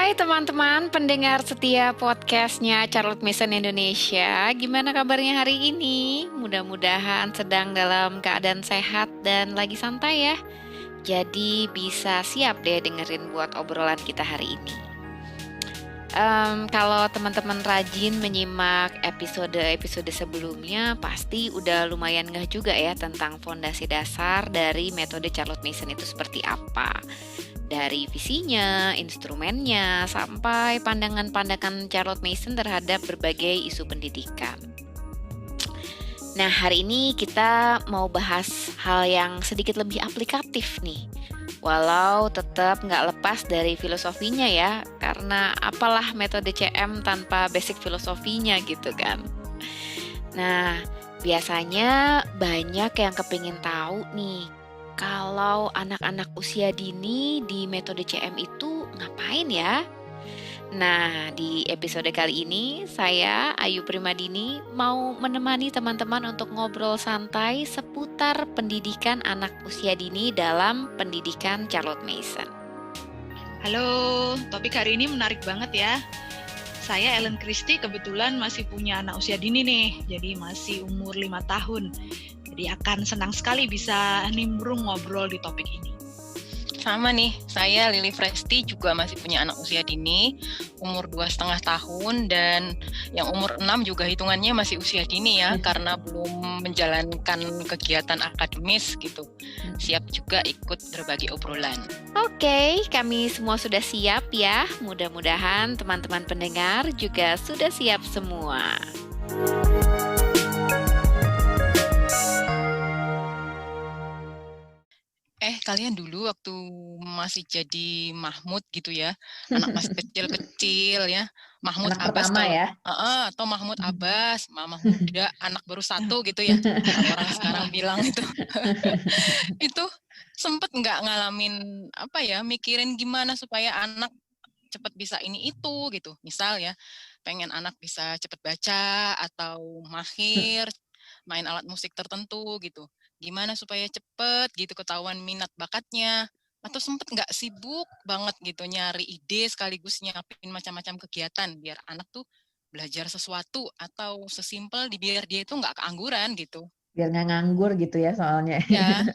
Hai teman-teman pendengar setia podcastnya Charlotte Mason Indonesia. Gimana kabarnya hari ini? Mudah-mudahan sedang dalam keadaan sehat dan lagi santai ya. Jadi bisa siap deh dengerin buat obrolan kita hari ini. Kalau teman-teman rajin menyimak episode-episode sebelumnya, pasti udah lumayan ngeh juga ya tentang fondasi dasar dari metode Charlotte Mason itu seperti apa. Dari visinya, instrumennya, sampai pandangan-pandangan Charlotte Mason terhadap berbagai isu pendidikan. Nah, hari ini kita mau bahas hal yang sedikit lebih aplikatif nih. Walau tetap nggak lepas dari filosofinya ya, karena apalah metode CM tanpa basic filosofinya gitu kan. Nah, biasanya banyak yang kepingin tahu nih, kalau anak-anak usia dini di metode CM itu ngapain ya? Nah, di episode kali ini saya, Ayu Primadini, mau menemani teman-teman untuk ngobrol santai seputar pendidikan anak usia dini dalam pendidikan Charlotte Mason. Halo, topik hari ini menarik banget ya. Saya Ellen Christie kebetulan masih punya anak usia dini nih, jadi masih umur 5 tahun. Jadi akan senang sekali bisa nimbrung ngobrol di topik ini. Sama nih, saya Lily Fresti juga masih punya anak usia dini, umur 2,5 tahun, dan yang umur 6 juga hitungannya masih usia dini ya, karena belum menjalankan kegiatan akademis gitu. Siap juga ikut berbagi obrolan. Oke, kami semua sudah siap ya. Mudah-mudahan teman-teman pendengar juga sudah siap semua. Kalian dulu waktu masih jadi Mahmud gitu ya, anak masih kecil-kecil ya, Mahmud Anak Abbas pertama ya. atau Mahmud Abbas, Mama muda, anak baru satu gitu ya, orang sekarang bilang itu. Itu sempet nggak ngalamin mikirin gimana supaya anak cepet bisa ini itu gitu, misal ya, pengen anak bisa cepet baca atau mahir main alat musik tertentu gitu. Gimana supaya cepet gitu ketahuan minat bakatnya. Atau sempet nggak sibuk banget gitu nyari ide sekaligus nyiapin macam-macam kegiatan biar anak tuh belajar sesuatu atau sesimpel biar dia itu nggak keangguran gitu. Biar nggak nganggur gitu ya soalnya. Ya.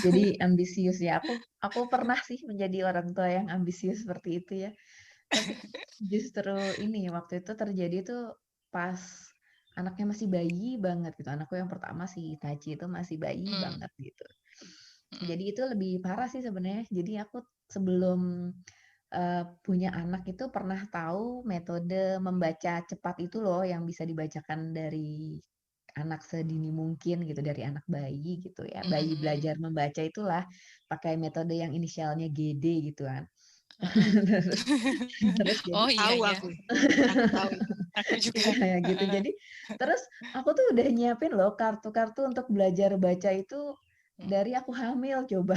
Jadi ambisius ya. Aku pernah sih menjadi orang tua yang ambisius seperti itu ya. Tapi justru ini waktu itu terjadi tuh pas anaknya masih bayi banget gitu. Anakku yang pertama si Taci itu masih bayi banget gitu. Jadi itu lebih parah sih sebenarnya. Jadi aku sebelum punya anak itu pernah tahu metode membaca cepat itu loh yang bisa dibacakan dari anak sedini mungkin gitu, dari anak bayi gitu ya. Bayi belajar membaca itulah pakai metode yang inisialnya GD gitu kan. Terus jadi Oh iya, Tahu iya. aku tahu. Aku juga. Iya gitu. Jadi terus aku tuh udah nyiapin loh kartu-kartu untuk belajar baca itu dari aku hamil coba.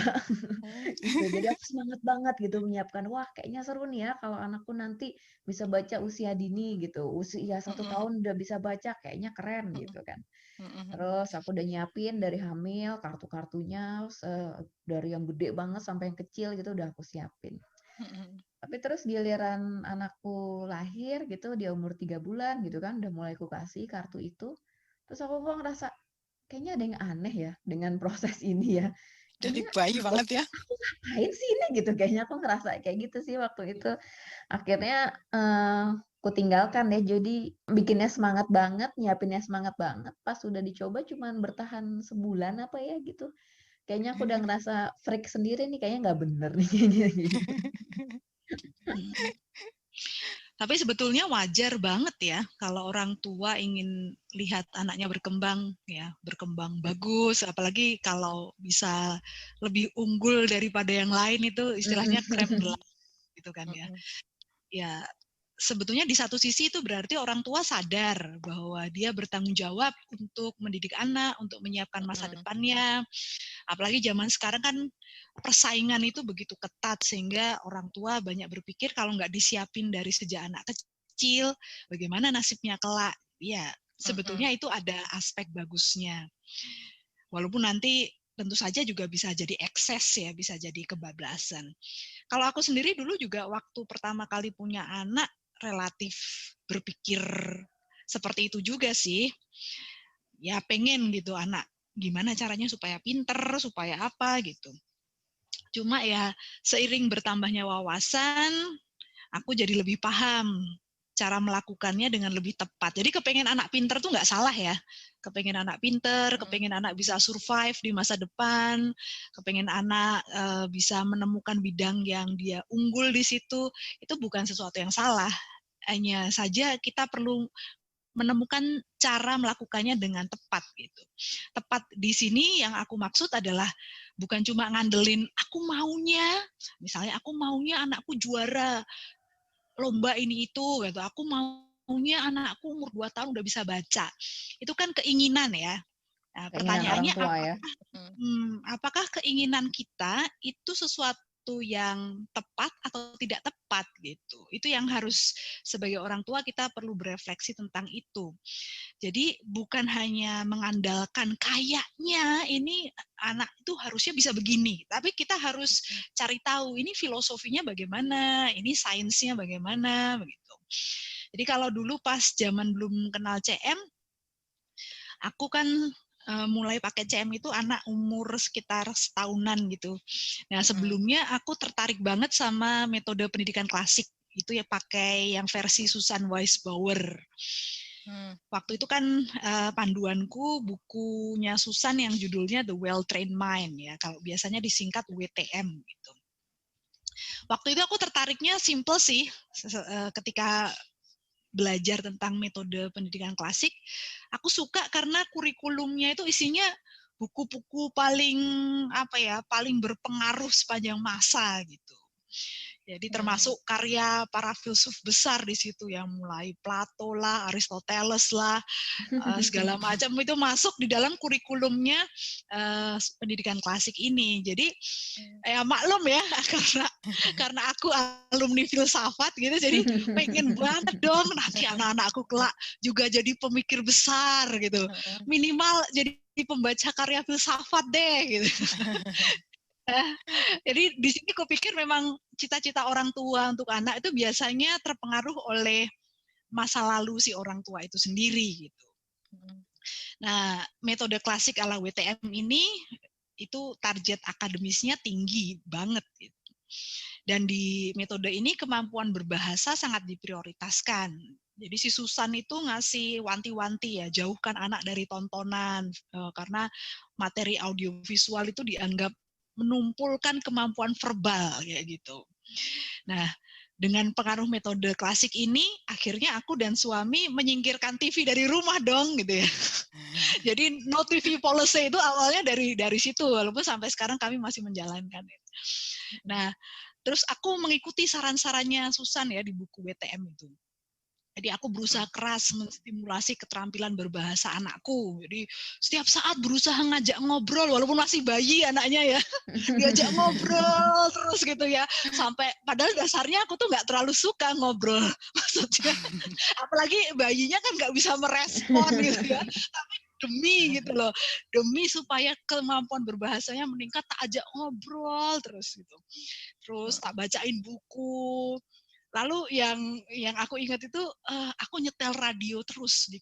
Gitu. Jadi aku semangat banget gitu menyiapkan, wah kayaknya seru nih ya kalau anakku nanti bisa baca usia dini gitu. Usia 1 tahun udah bisa baca, kayaknya keren gitu kan. Terus aku udah nyiapin dari hamil, kartu-kartunya dari yang gede banget sampai yang kecil gitu udah aku siapin. Tapi terus giliran anakku lahir gitu, dia umur 3 bulan gitu kan, udah mulai aku kasih kartu itu. Terus aku kok ngerasa, kayaknya ada yang aneh ya dengan proses ini ya. Jadi Kayaknya bayi banget ya. aku ngapain sih ini gitu, kayaknya aku ngerasa kayak gitu sih waktu itu. Akhirnya aku tinggalkan ya, jadi bikinnya semangat banget, nyiapinnya semangat banget, pas udah dicoba cuman bertahan sebulan apa ya gitu. Kayaknya aku udah ngerasa freak sendiri nih, kayaknya nggak bener nih kayaknya gitu. Tapi sebetulnya wajar banget ya kalau orang tua ingin lihat anaknya berkembang bagus, apalagi kalau bisa lebih unggul daripada yang lain itu istilahnya crème de la gitu kan ya. Ya, sebetulnya di satu sisi itu berarti orang tua sadar bahwa dia bertanggung jawab untuk mendidik anak, untuk menyiapkan masa depannya. Apalagi zaman sekarang kan persaingan itu begitu ketat sehingga orang tua banyak berpikir kalau nggak disiapin dari sejak anak kecil, bagaimana nasibnya kelak. Ya, sebetulnya itu ada aspek bagusnya. Walaupun nanti tentu saja juga bisa jadi ekses ya, bisa jadi kebablasan. Kalau aku sendiri dulu juga waktu pertama kali punya anak relatif berpikir seperti itu juga sih. Ya pengen gitu anak gimana caranya supaya pinter, supaya apa gitu. Cuma ya seiring bertambahnya wawasan, aku jadi lebih paham cara melakukannya dengan lebih tepat. Jadi kepengen anak pinter tuh nggak salah ya. Kepengen anak pinter, kepengen anak bisa survive di masa depan, kepengen anak bisa menemukan bidang yang dia unggul di situ, itu bukan sesuatu yang salah. Hanya saja kita perlu menemukan cara melakukannya dengan tepat gitu. Tepat di sini yang aku maksud adalah bukan cuma ngandelin aku maunya, misalnya aku maunya anakku juara lomba ini itu gitu. Aku maunya anakku umur 2 tahun udah bisa baca. Itu kan keinginan ya. Nah, Keinginan orang pertanyaannya tua ya. apakah keinginan kita itu sesuatu yang tepat atau tidak tepat gitu. Itu yang harus sebagai orang tua kita perlu berefleksi tentang itu. Jadi bukan hanya mengandalkan kayaknya ini anak itu harusnya bisa begini, tapi kita harus cari tahu ini filosofinya bagaimana, ini sainsnya bagaimana begitu. Jadi kalau dulu pas zaman belum kenal CM, aku kan mulai pakai CM itu anak umur sekitar setahunan gitu. Nah sebelumnya aku tertarik banget sama metode pendidikan klasik, itu ya pakai yang versi Susan Weisbauer. Waktu itu kan panduanku bukunya Susan yang judulnya The Well-Trained Mind ya, kalau biasanya disingkat WTM gitu. Waktu itu aku tertariknya simple sih, ketika belajar tentang metode pendidikan klasik, aku suka karena kurikulumnya itu isinya buku-buku paling paling berpengaruh sepanjang masa gitu. Jadi termasuk karya para filsuf besar di situ yang mulai Plato lah, Aristoteles lah, segala macam itu masuk di dalam kurikulumnya pendidikan klasik ini. Jadi ya maklum ya karena aku alumni filsafat gitu, jadi pengen banget dong nanti anak-anakku kelak juga jadi pemikir besar gitu. Minimal jadi pembaca karya filsafat deh gitu. Jadi di sini kupikir memang cita-cita orang tua untuk anak itu biasanya terpengaruh oleh masa lalu si orang tua itu sendiri gitu. Nah, metode klasik ala WTM ini itu target akademisnya tinggi banget gitu. Dan di metode ini kemampuan berbahasa sangat diprioritaskan. Jadi si Susan itu ngasih wanti-wanti ya, jauhkan anak dari tontonan karena materi audiovisual itu dianggap menumpulkan kemampuan verbal kayak gitu. Nah, dengan pengaruh metode klasik ini, akhirnya aku dan suami menyingkirkan TV dari rumah dong gitu ya. Jadi no TV policy itu awalnya dari situ, walaupun sampai sekarang kami masih menjalankan. Nah, terus aku mengikuti saran-sarannya Susan ya di buku WTM itu. Jadi aku berusaha keras menstimulasi keterampilan berbahasa anakku. Jadi setiap saat berusaha ngajak ngobrol, walaupun masih bayi anaknya ya, diajak ngobrol terus gitu ya. Sampai padahal dasarnya aku tuh nggak terlalu suka ngobrol, maksudnya. Apalagi bayinya kan nggak bisa merespon gitu ya. Tapi demi gitu loh, demi supaya kemampuan berbahasanya meningkat, tak ajak ngobrol terus gitu. Terus tak bacain buku. Lalu yang aku ingat itu aku nyetel radio terus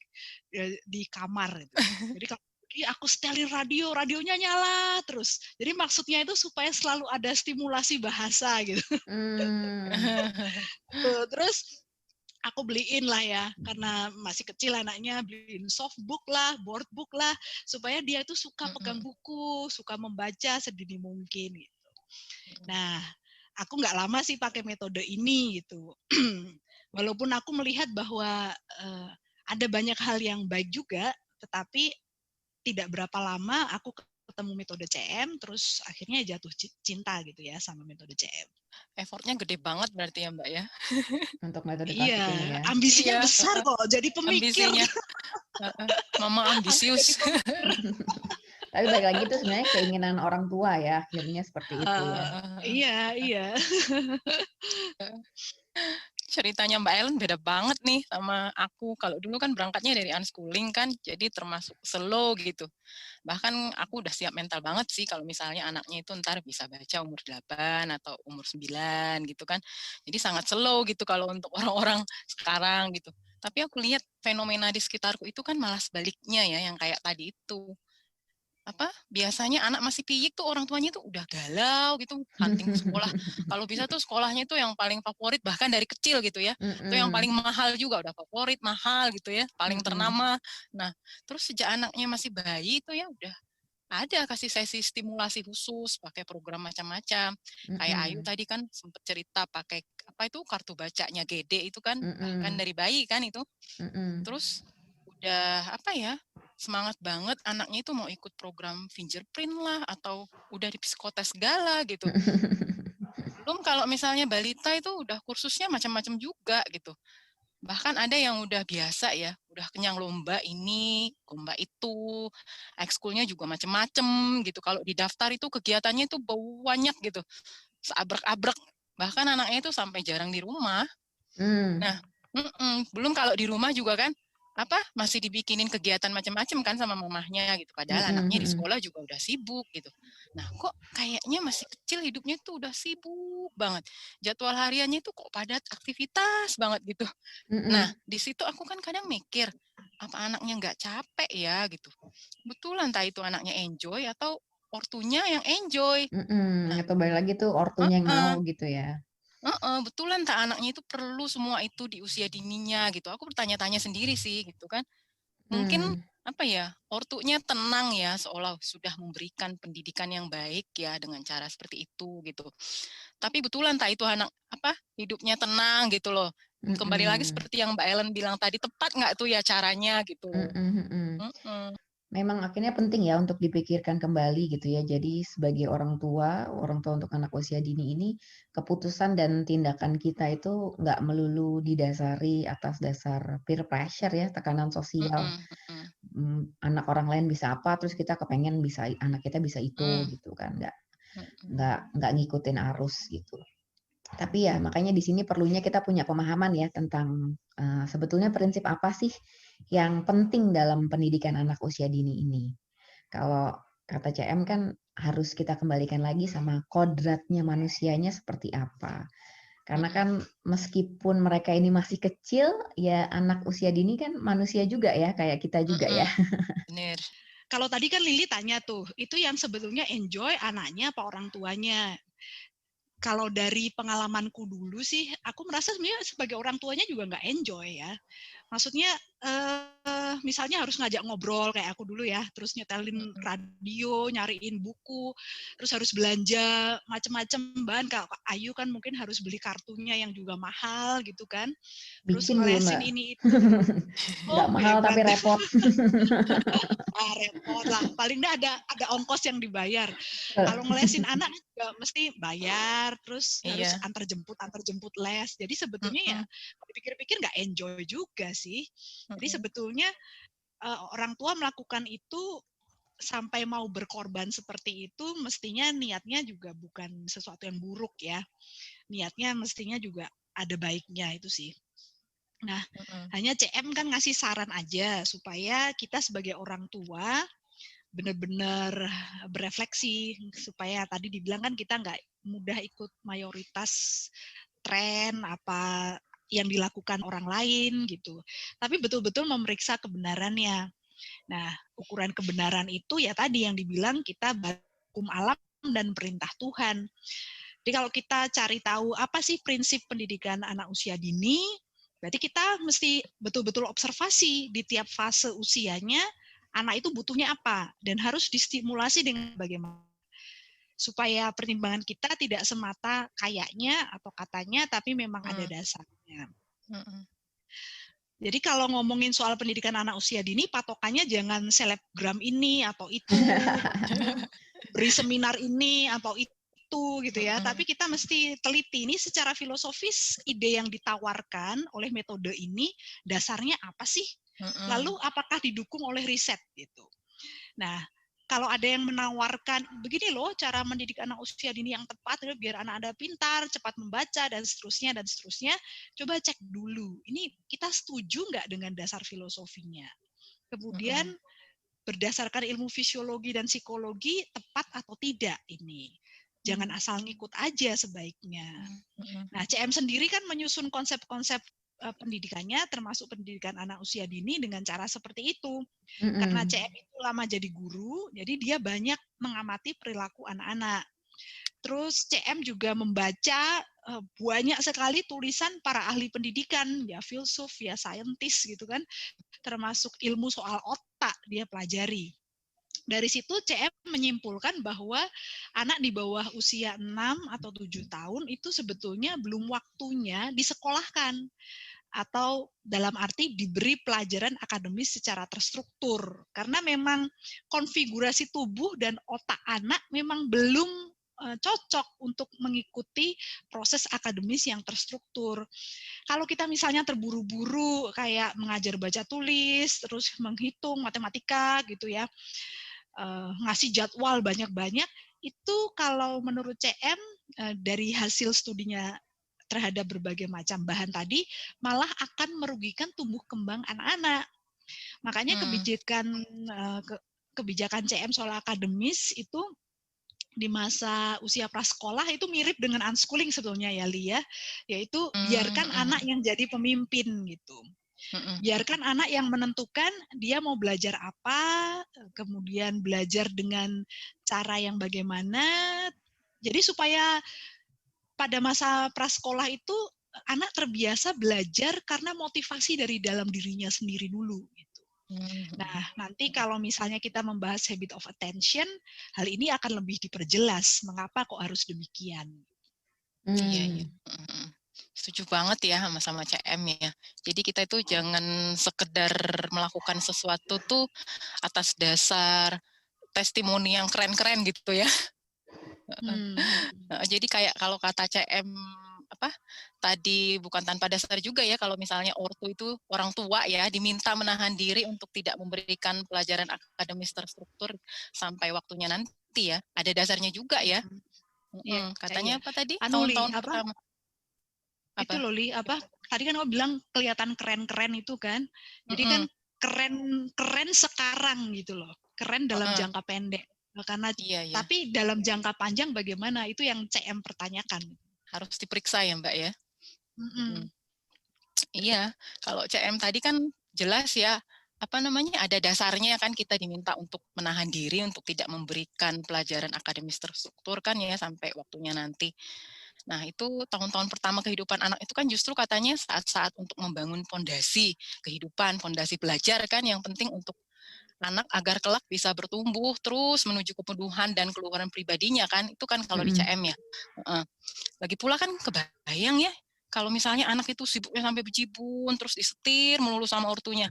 di kamar gitu. Jadi kalau aku setelin radionya nyala terus. Jadi maksudnya itu supaya selalu ada stimulasi bahasa gitu. Terus aku beliin lah ya, karena masih kecil anaknya, beliin softbook lah, boardbook lah, supaya dia itu suka pegang buku, suka membaca sedini mungkin gitu. Nah, aku nggak lama sih pakai metode ini gitu. Walaupun aku melihat bahwa ada banyak hal yang baik juga, tetapi tidak berapa lama aku ketemu metode CM, terus akhirnya jatuh cinta gitu ya sama metode CM. Effortnya gede banget berarti ya Mbak ya? Untuk metode klasik ini ya. Ambisinya besar kok, jadi pemikir. Ambisinya. Mama ambisius. Tapi balik lagi itu sebenarnya keinginan orang tua ya, akhirnya seperti itu ya. Iya. ceritanya Mbak Ellen beda banget nih sama aku. Kalau dulu kan berangkatnya dari unschooling kan, jadi termasuk slow gitu. Bahkan aku udah siap mental banget sih kalau misalnya anaknya itu ntar bisa baca umur 8 atau umur 9 gitu kan. Jadi sangat slow gitu kalau untuk orang-orang sekarang gitu. Tapi aku lihat fenomena di sekitarku itu kan malah sebaliknya ya, yang kayak tadi itu. Biasanya anak masih piyik tuh orang tuanya tuh udah galau gitu, hunting ke sekolah. Kalau bisa tuh sekolahnya tuh yang paling favorit bahkan dari kecil gitu ya. Itu yang paling Mm-mm. mahal juga, udah favorit, mahal gitu ya, paling Mm-mm. ternama. Nah, terus sejak anaknya masih bayi itu ya udah ada kasih sesi stimulasi khusus, pakai program macam-macam. Kayak Ayu Mm-mm. tadi kan sempat cerita pakai apa itu kartu bacanya Gede itu kan, bahkan Mm-mm. dari bayi kan itu. Mm-mm. Terus udah semangat banget anaknya itu mau ikut program fingerprint lah atau udah di psikotes segala gitu. Belum kalau misalnya balita itu udah kursusnya macam-macam juga gitu. Bahkan ada yang udah biasa ya, udah kenyang lomba ini, lomba itu, ekskulnya juga macam-macam gitu. Kalau di daftar itu kegiatannya itu banyak gitu, seabrek-abrek. Bahkan anaknya itu sampai jarang di rumah. Mm. Nah, belum kalau di rumah juga kan masih dibikinin kegiatan macam-macam kan sama mamahnya gitu. Padahal Mm-mm. anaknya di Mm-mm. sekolah juga udah sibuk gitu. Nah, kok kayaknya masih kecil hidupnya tuh udah sibuk banget. Jadwal hariannya tuh kok padat aktivitas banget gitu. Nah, Mm-mm. di situ aku kan kadang mikir, apa anaknya nggak capek ya gitu. Betulan entah itu anaknya enjoy atau ortunya yang enjoy. Mm-mm. Nah, Atau balik lagi tuh ortunya yang mau gitu ya. betulan tak anaknya itu perlu semua itu di usia dininya gitu. Aku bertanya-tanya sendiri sih gitu kan. Mungkin Mm. ortunya tenang ya seolah sudah memberikan pendidikan yang baik ya dengan cara seperti itu gitu. Tapi betulan tak itu anak hidupnya tenang gitu loh. Kembali lagi Mm-mm. seperti yang Mbak Ellen bilang tadi, tepat nggak tuh ya caranya gitu. Mm-mm. Mm-mm. Mm-mm. Memang akhirnya penting ya untuk dipikirkan kembali gitu ya. Jadi sebagai orang tua untuk anak usia dini ini, keputusan dan tindakan kita itu nggak melulu didasari atas dasar peer pressure ya, tekanan sosial. Mm-mm. Mm-mm. Anak orang lain bisa apa, terus kita kepengen bisa anak kita bisa itu Mm. gitu kan. Mm-mm. Nggak ngikutin arus gitu. Tapi ya makanya di sini perlunya kita punya pemahaman ya tentang sebetulnya prinsip apa sih yang penting dalam pendidikan anak usia dini ini. Kalau kata CM kan harus kita kembalikan lagi sama kodratnya manusianya seperti apa. Karena Mm-mm. kan meskipun mereka ini masih kecil, ya anak usia dini kan manusia juga ya, kayak kita juga ya. Mm-mm. Bener. Kalau tadi kan Lili tanya tuh, itu yang sebetulnya enjoy anaknya apa orang tuanya? Kalau dari pengalamanku dulu sih, aku merasa sebenarnya sebagai orang tuanya juga nggak enjoy ya. Maksudnya misalnya harus ngajak ngobrol kayak aku dulu ya, terus nyetelin Mm-mm. radio, nyariin buku, terus harus belanja macam-macam bahan. Kalau Ayu kan mungkin harus beli kartunya yang juga mahal gitu kan. Terus Bikin dulu ngelesin Mbak. ini itu. Nggak Oh mahal tapi hebat. repot. Repot lah. Paling nggak ada ongkos yang dibayar. Kalau ngelesin anak juga mesti bayar, terus harus Iya. antar jemput les. Jadi sebetulnya ya Mm-mm. kalau dipikir-pikir nggak enjoy juga sih. Jadi Mm-mm. sebetulnya orang tua melakukan itu sampai mau berkorban seperti itu mestinya niatnya juga bukan sesuatu yang buruk ya. Niatnya mestinya juga ada baiknya itu sih. Nah, Mm-mm. hanya CM kan ngasih saran aja supaya kita sebagai orang tua benar-benar berefleksi supaya tadi dibilang kan kita nggak mudah ikut mayoritas tren apa yang dilakukan orang lain gitu. Tapi betul-betul memeriksa kebenarannya. Nah, ukuran kebenaran itu ya tadi yang dibilang kita hukum alam dan perintah Tuhan. Jadi kalau kita cari tahu apa sih prinsip pendidikan anak usia dini, berarti kita mesti betul-betul observasi di tiap fase usianya, anak itu butuhnya apa, dan harus distimulasi dengan bagaimana. Supaya pertimbangan kita tidak semata kayaknya atau katanya, tapi memang ada dasarnya. Mm-mm. Jadi kalau ngomongin soal pendidikan anak usia dini, patokannya jangan selebgram ini atau itu, beri seminar ini atau itu gitu ya. Mm-mm. Tapi kita mesti teliti ini secara filosofis ide yang ditawarkan oleh metode ini dasarnya apa sih? Mm-mm. Lalu apakah didukung oleh riset gitu. Nah, kalau ada yang menawarkan begini loh cara mendidik anak usia dini yang tepat biar anak Anda pintar, cepat membaca dan seterusnya, coba cek dulu. Ini kita setuju nggak dengan dasar filosofinya? Kemudian berdasarkan ilmu fisiologi dan psikologi tepat atau tidak ini. Jangan asal ngikut aja sebaiknya. Nah, CM sendiri kan menyusun konsep-konsep pendidikannya, termasuk pendidikan anak usia dini dengan cara seperti itu. Karena CM itu lama jadi guru, jadi dia banyak mengamati perilaku anak-anak. Terus CM juga membaca banyak sekali tulisan para ahli pendidikan, ya filsuf, ya saintis gitu kan, termasuk ilmu soal otak dia pelajari. Dari situ CM menyimpulkan bahwa anak di bawah usia 6 atau 7 tahun itu sebetulnya belum waktunya disekolahkan atau dalam arti diberi pelajaran akademis secara terstruktur. Karena memang konfigurasi tubuh dan otak anak memang belum cocok untuk mengikuti proses akademis yang terstruktur. Kalau kita misalnya terburu-buru kayak mengajar baca tulis, terus menghitung matematika gitu ya, ngasih jadwal banyak-banyak, itu kalau menurut CM dari hasil studinya terhadap berbagai macam bahan tadi malah akan merugikan tumbuh kembang anak-anak. Makanya kebijakan CM soal akademis itu di masa usia prasekolah itu mirip dengan unschooling sebetulnya ya Lia, yaitu biarkan anak yang jadi pemimpin gitu. Biarkan anak yang menentukan dia mau belajar apa, kemudian belajar dengan cara yang bagaimana. Jadi supaya pada masa prasekolah itu anak terbiasa belajar karena motivasi dari dalam dirinya sendiri dulu. Nah, nanti kalau misalnya kita membahas habit of attention, hal ini akan lebih diperjelas mengapa kok harus demikian. Iya. Setuju banget ya sama CM ya. Jadi kita itu jangan sekedar melakukan sesuatu tuh atas dasar testimoni yang keren-keren gitu ya. Jadi kayak kalau kata CM tadi bukan tanpa dasar juga ya, kalau misalnya ortu itu orang tua ya diminta menahan diri untuk tidak memberikan pelajaran akademis terstruktur sampai waktunya nanti ya, ada dasarnya juga ya. Katanya apa tadi? Tahun-tahun pertama. Itu loh Li, tadi kan kamu bilang kelihatan keren-keren itu kan, jadi kan keren sekarang gitu loh, keren dalam jangka pendek. Karena tapi dalam jangka panjang bagaimana, itu yang CM pertanyakan. Harus diperiksa ya Mbak ya. Iya, kalau CM tadi kan jelas ya, ada dasarnya kan kita diminta untuk menahan diri untuk tidak memberikan pelajaran akademis terstruktur kan ya sampai waktunya nanti. Nah, itu tahun-tahun pertama kehidupan anak itu kan justru katanya saat-saat untuk membangun fondasi kehidupan, fondasi belajar kan yang penting untuk anak agar kelak bisa bertumbuh terus menuju kepedulian dan keluaran pribadinya kan, itu kan kalau di CM ya. Lagi pula kan kebayang ya, kalau misalnya anak itu sibuknya sampai bejibun, terus disetir melulu sama ortunya.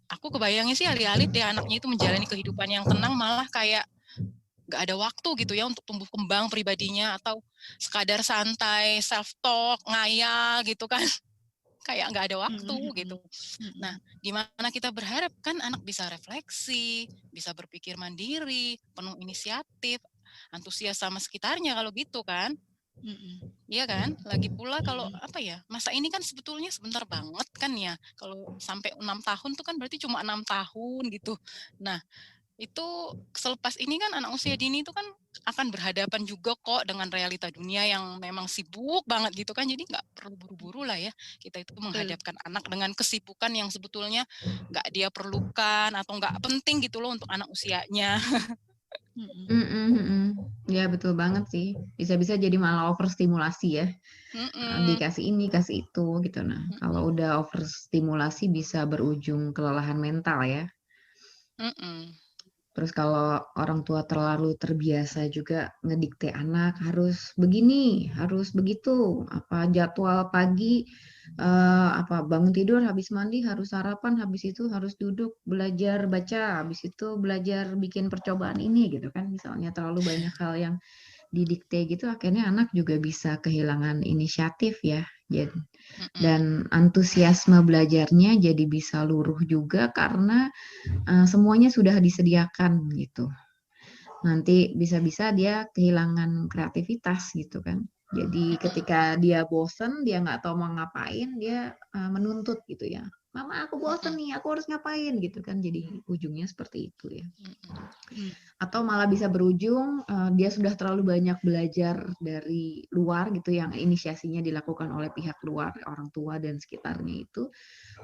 Aku kebayangnya sih alih-alih deh anaknya itu menjalani kehidupan yang tenang, malah kayak nggak ada waktu gitu ya untuk tumbuh kembang pribadinya, atau sekadar santai, self-talk, ngayal gitu kan. Kayak nggak ada waktu gitu. Nah, gimana kita berharap kan anak bisa refleksi, bisa berpikir mandiri, penuh inisiatif, antusias sama sekitarnya kalau gitu kan. Iya kan? Lagi pula kalau masa ini kan sebetulnya sebentar banget kan ya. Kalau sampai 6 tahun tuh kan berarti cuma 6 tahun gitu. Nah, itu selepas ini kan anak usia dini itu kan akan berhadapan juga kok dengan realita dunia yang memang sibuk banget gitu kan, jadi nggak perlu buru-buru lah ya kita itu menghadapkan anak dengan kesibukan yang sebetulnya nggak dia perlukan atau nggak penting gitu loh untuk anak usianya. Ya betul banget sih, bisa-bisa jadi malah overstimulasi ya, dikasih ini kasih itu gitu. Nah kalau udah overstimulasi bisa berujung kelelahan mental ya. Terus kalau orang tua terlalu terbiasa juga ngedikte anak harus begini, harus begitu, jadwal pagi, bangun tidur, habis mandi harus sarapan, habis itu harus duduk belajar baca, habis itu belajar bikin percobaan ini gitu kan. Misalnya terlalu banyak hal yang didikte gitu, akhirnya anak juga bisa kehilangan inisiatif ya. Dan antusiasme belajarnya jadi bisa luruh juga karena semuanya sudah disediakan gitu. nanti bisa-bisa dia kehilangan kreativitas gitu kan. Jadi ketika dia bosen, dia nggak tahu mau ngapain, dia menuntut gitu ya. Mama aku bosen nih, aku harus ngapain gitu kan. Jadi ujungnya seperti itu ya. Atau malah bisa berujung dia sudah terlalu banyak belajar dari luar gitu yang inisiasinya dilakukan oleh pihak luar, orang tua dan sekitarnya itu,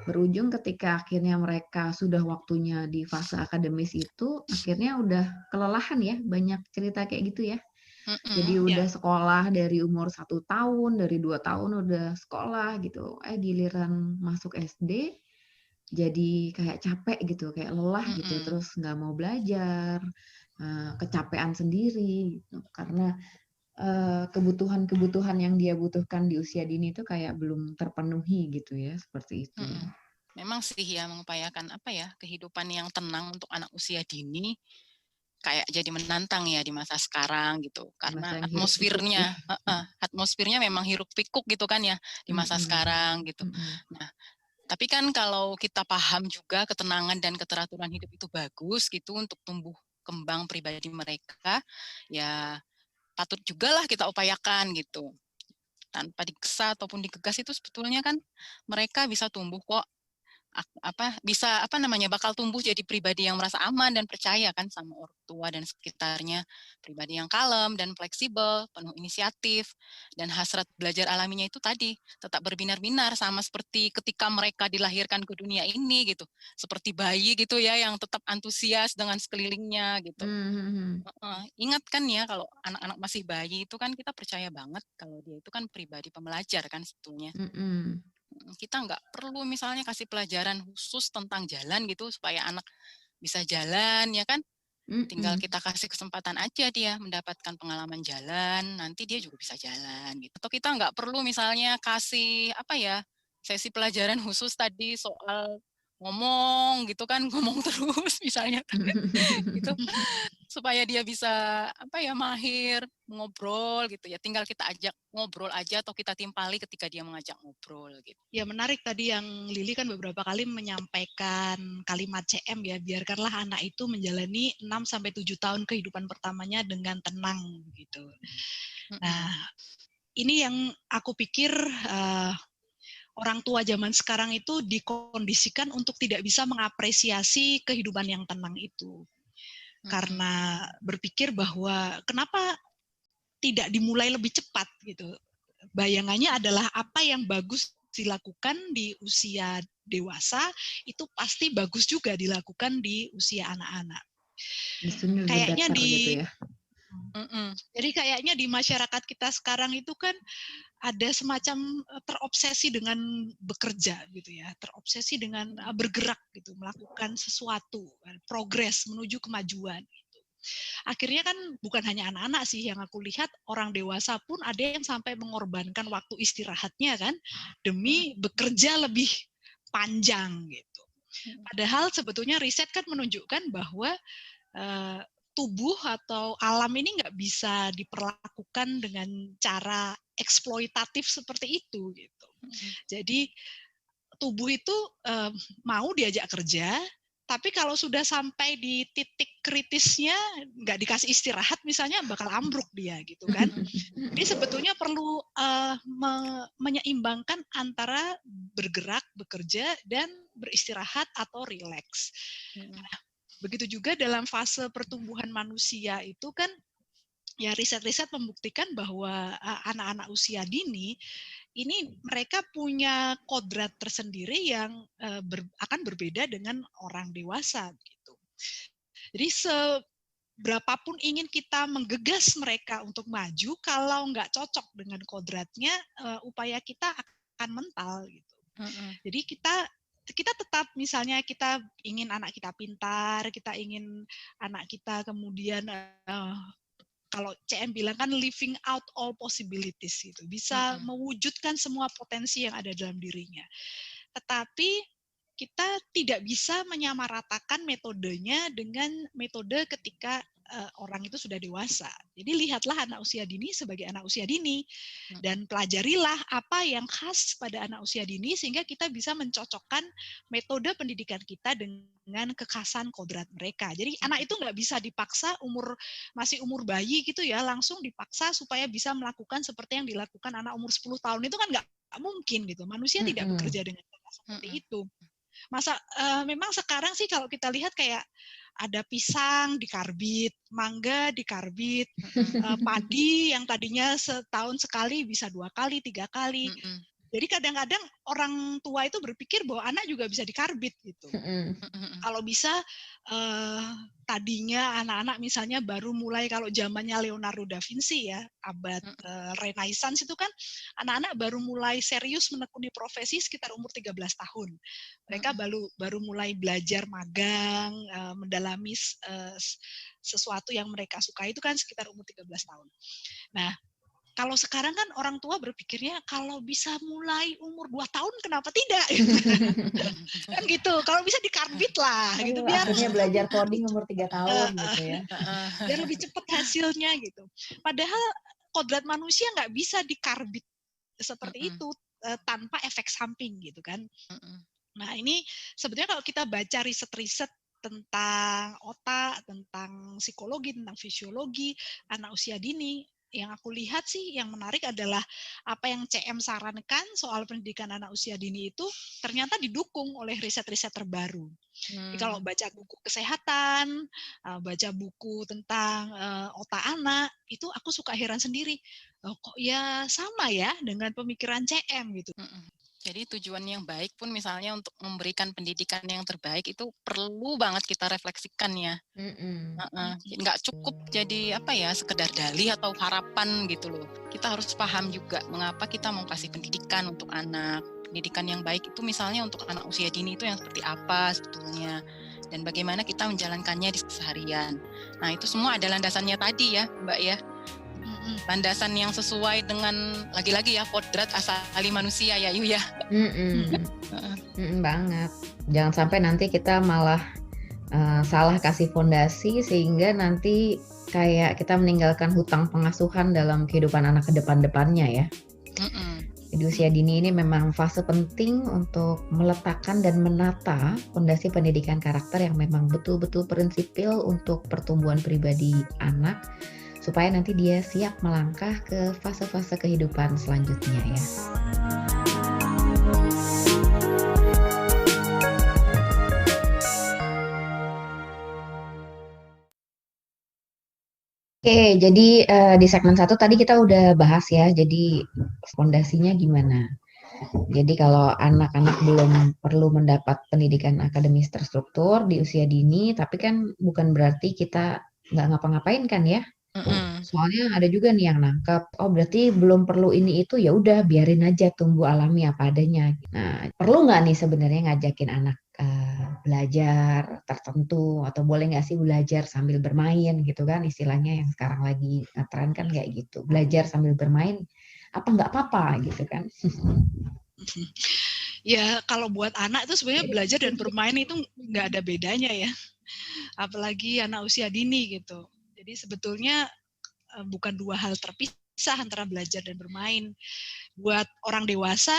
berujung ketika akhirnya mereka sudah waktunya di fase akademis itu, akhirnya udah kelelahan ya, banyak cerita kayak gitu ya. Jadi udah sekolah dari umur 1 tahun, dari 2 tahun udah sekolah gitu. Giliran masuk SD, jadi kayak capek gitu, kayak lelah gitu, terus nggak mau belajar, kecapean sendiri gitu. Karena kebutuhan-kebutuhan yang dia butuhkan di usia dini itu kayak belum terpenuhi gitu ya, seperti itu ya. Memang sih ya mengupayakan apa ya, kehidupan yang tenang untuk anak usia dini kayak jadi menantang ya di masa sekarang gitu. Karena Masa yang hiruk pikuk ya. atmosfernya memang hiruk pikuk gitu kan ya di masa sekarang gitu. Nah, tapi kan kalau kita paham juga ketenangan dan keteraturan hidup itu bagus gitu untuk tumbuh kembang pribadi mereka, ya patut juga lah kita upayakan gitu. Tanpa dikesa ataupun digegas itu sebetulnya kan mereka bisa tumbuh kok, bakal tumbuh jadi pribadi yang merasa aman dan percaya kan sama orang tua dan sekitarnya, pribadi yang kalem dan fleksibel, penuh inisiatif, dan hasrat belajar alaminya itu tadi tetap berbinar-binar sama seperti ketika mereka dilahirkan ke dunia ini gitu, seperti bayi gitu ya yang tetap antusias dengan sekelilingnya gitu. Ingat kan ya kalau anak-anak masih bayi itu kan kita percaya banget kalau dia itu kan pribadi pembelajar kan sebetulnya. Kita nggak perlu misalnya kasih pelajaran khusus tentang jalan gitu supaya anak bisa jalan ya kan, tinggal kita kasih kesempatan aja dia mendapatkan pengalaman jalan, nanti dia juga bisa jalan gitu. Atau kita nggak perlu misalnya kasih sesi pelajaran khusus tadi soal ngomong gitu kan, ngomong terus misalnya gitu, supaya dia bisa mahir ngobrol gitu ya, tinggal kita ajak ngobrol aja atau kita timpali ketika dia mengajak ngobrol gitu. Ya menarik tadi yang Lili kan beberapa kali menyampaikan kalimat CM ya, biarkanlah anak itu menjalani 6-7 tahun kehidupan pertamanya dengan tenang gitu. Nah, ini yang aku pikir orang tua zaman sekarang itu dikondisikan untuk tidak bisa mengapresiasi kehidupan yang tenang itu. Karena berpikir bahwa kenapa tidak dimulai lebih cepat gitu. Bayangannya adalah apa yang bagus dilakukan di usia dewasa itu pasti bagus juga dilakukan di usia anak-anak. Kayaknya di jadi kayaknya di masyarakat kita sekarang itu kan ada semacam terobsesi dengan bekerja gitu ya, terobsesi dengan bergerak gitu, melakukan sesuatu, progres menuju kemajuan. Akhirnya kan bukan hanya anak-anak sih yang aku lihat, orang dewasa pun ada yang sampai mengorbankan waktu istirahatnya kan demi bekerja lebih panjang gitu. Padahal sebetulnya riset kan menunjukkan bahwa tubuh atau alam ini nggak bisa diperlakukan dengan cara eksploitatif seperti itu gitu. Jadi tubuh itu mau diajak kerja, tapi kalau sudah sampai di titik kritisnya nggak dikasih istirahat misalnya bakal ambruk dia gitu kan. Jadi sebetulnya perlu menyeimbangkan antara bergerak, bekerja dan beristirahat atau rileks. Nah, begitu juga dalam fase pertumbuhan manusia itu kan ya riset-riset membuktikan bahwa anak-anak usia dini ini mereka punya kodrat tersendiri yang akan berbeda dengan orang dewasa gitu. Jadi seberapapun ingin kita menggegas mereka untuk maju, kalau nggak cocok dengan kodratnya, upaya kita akan mental gitu. Jadi kita tetap misalnya kita ingin anak kita pintar, kita ingin anak kita kemudian kalau CM bilang kan living out all possibilities gitu, bisa mewujudkan semua potensi yang ada dalam dirinya. Tetapi kita tidak bisa menyamaratakan metodenya dengan metode ketika orang itu sudah dewasa. Jadi lihatlah anak usia dini sebagai anak usia dini dan pelajarilah apa yang khas pada anak usia dini sehingga kita bisa mencocokkan metode pendidikan kita dengan kekhasan kodrat mereka. Jadi anak itu nggak bisa dipaksa masih umur bayi gitu ya, langsung dipaksa supaya bisa melakukan seperti yang dilakukan anak umur 10 tahun itu kan nggak mungkin gitu. Manusia tidak bekerja dengan cara seperti itu. Memang sekarang sih kalau kita lihat kayak ada pisang dikarbit, mangga dikarbit, padi yang tadinya setahun sekali bisa 2 kali, 3 kali. Jadi kadang-kadang orang tua itu berpikir bahwa anak juga bisa dikarbit gitu. Kalau bisa tadinya anak-anak misalnya baru mulai kalau zamannya Leonardo da Vinci ya, abad Renaissance itu kan anak-anak baru mulai serius menekuni profesi sekitar umur 13 tahun. Mereka baru mulai belajar magang, mendalami sesuatu yang mereka sukai itu kan sekitar umur 13 tahun. Nah, kalau sekarang kan orang tua berpikirnya kalau bisa mulai umur 2 tahun kenapa tidak? Kan gitu. Kalau bisa dikarbit lah gitu biar akhirnya belajar coding umur 3 tahun gitu ya. Biar lebih cepat hasilnya gitu. Padahal kodrat manusia nggak bisa dikarbit seperti itu tanpa efek samping gitu kan. Nah, ini sebetulnya kalau kita baca riset-riset tentang otak, tentang psikologi, tentang fisiologi anak usia dini, yang aku lihat sih yang menarik adalah apa yang CM sarankan soal pendidikan anak usia dini itu ternyata didukung oleh riset-riset terbaru. Jadi kalau baca buku kesehatan, baca buku tentang otak anak, itu aku suka heran sendiri. Kok ya sama ya dengan pemikiran CM gitu. Jadi tujuan yang baik pun misalnya untuk memberikan pendidikan yang terbaik itu perlu banget kita refleksikan ya. Nggak cukup jadi sekedar dalih atau harapan gitu loh. Kita harus paham juga mengapa kita mau kasih pendidikan untuk anak. Pendidikan yang baik itu misalnya untuk anak usia dini itu yang seperti apa sebetulnya. Dan bagaimana kita menjalankannya di keseharian. Nah itu semua ada landasannya tadi ya Mbak ya. Landasan yang sesuai dengan lagi-lagi ya kodrat asali manusia ya Yu ya. Banget. Jangan sampai nanti kita malah salah kasih fondasi sehingga nanti kayak kita meninggalkan hutang pengasuhan dalam kehidupan anak ke depan-depannya ya. Di usia dini ini memang fase penting untuk meletakkan dan menata fondasi pendidikan karakter yang memang betul-betul prinsipil untuk pertumbuhan pribadi anak supaya nanti dia siap melangkah ke fase-fase kehidupan selanjutnya ya. Oke, jadi di segmen 1 tadi kita udah bahas ya, jadi fondasinya gimana. Jadi kalau anak-anak belum perlu mendapat pendidikan akademis terstruktur di usia dini, tapi kan bukan berarti kita nggak ngapa-ngapain kan ya. Soalnya ada juga nih yang nangkep, oh berarti belum perlu ini itu, ya udah biarin aja tumbuh alami apa adanya. Nah, perlu nggak nih sebenarnya ngajakin anak belajar tertentu atau boleh nggak sih belajar sambil bermain gitu kan, istilahnya yang sekarang lagi ngetren kan kayak gitu, belajar sambil bermain apa nggak apa-apa gitu kan. Ya kalau buat anak itu sebenarnya belajar dan bermain itu nggak ada bedanya ya, apalagi anak usia dini gitu. Jadi sebetulnya bukan dua hal terpisah antara belajar dan bermain. Buat orang dewasa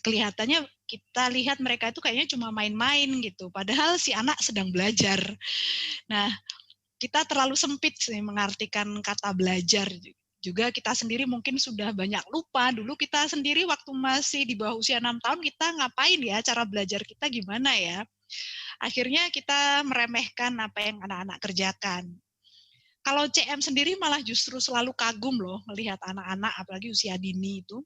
kelihatannya kita lihat mereka itu kayaknya cuma main-main gitu, padahal si anak sedang belajar. Nah, kita terlalu sempit sih mengartikan kata belajar. Juga kita sendiri mungkin sudah banyak lupa, dulu kita sendiri waktu masih di bawah usia 6 tahun kita ngapain ya, cara belajar kita gimana ya. Akhirnya kita meremehkan apa yang anak-anak kerjakan. Kalau CM sendiri malah justru selalu kagum loh melihat anak-anak apalagi usia dini itu.